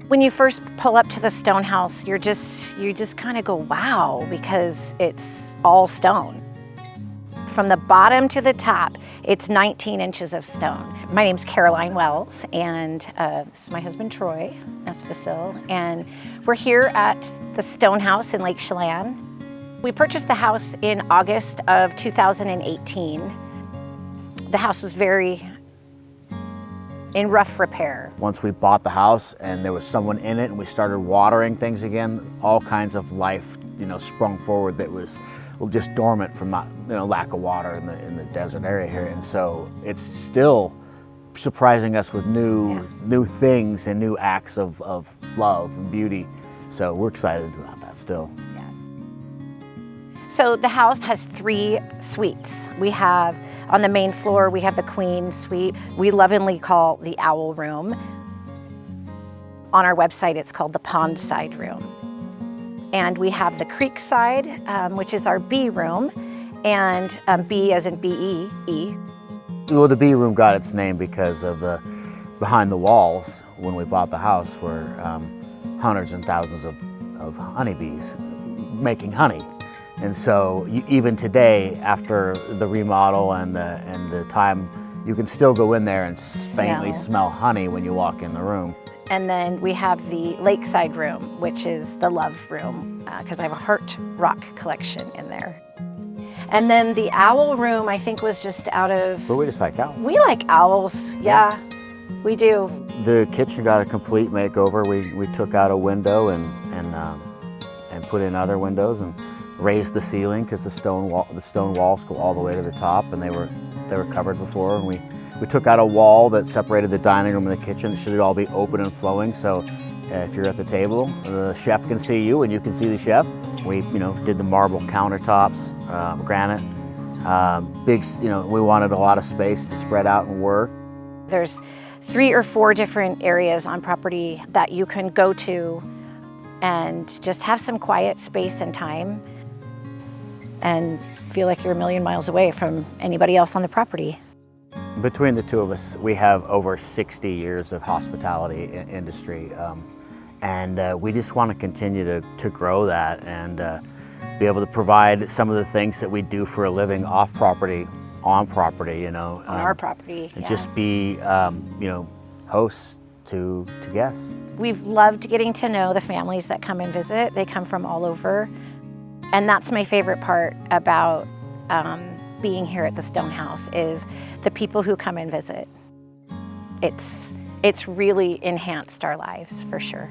When you first pull up to the stone house, you just kind of go, wow, because it's all stone. From the bottom to the top, it's 19 inches of stone. My name's Caroline Wells, and this is my husband Troy, Nesvacil, and we're here at the stone house in Lake Chelan. We purchased the house in August of 2018. The house was very in rough repair. Once we bought the house and there was someone in it and we started watering things again, all kinds of life, sprung forward that was just dormant from lack of water in the desert area here. And so it's still surprising us with new things and new acts of love and beauty. So we're excited about that still. Yeah. So the house has 3 suites. We have, on the main floor, we have the queen suite. We lovingly call the owl room. On our website, it's called the pond side room. And we have the creek side, which is our B room, and B as in B-E-E. Well, the B room got its name because of behind the walls when we bought the house were hundreds and thousands of honeybees making honey. And so even today, after the remodel and the time, you can still go in there and faintly smell honey when you walk in the room. And then we have the lakeside room, which is the love room, because I have a heart rock collection in there. And then the owl room, I think, was just out of... But we just like owls. We like owls, yeah, we do. The kitchen got a complete makeover. We took out a window and put in other windows and raised the ceiling because the stone walls go all the way to the top, and they were covered before. And we took out a wall that separated the dining room and the kitchen. It should all be open and flowing, so if you're at the table, the chef can see you and you can see the chef. We did the marble countertops, granite. We wanted a lot of space to spread out and work. There's 3 or 4 different areas on property that you can go to and just have some quiet space and time and feel like you're a million miles away from anybody else on the property. Between the two of us, we have over 60 years of hospitality industry, and we just want to continue to grow that and be able to provide some of the things that we do for a living off property, on property, on our property, and just be, hosts to guests. We've loved getting to know the families that come and visit. They come from all over, and that's my favorite part about being here at the Stone House is the people who come and visit. It's really enhanced our lives, for sure.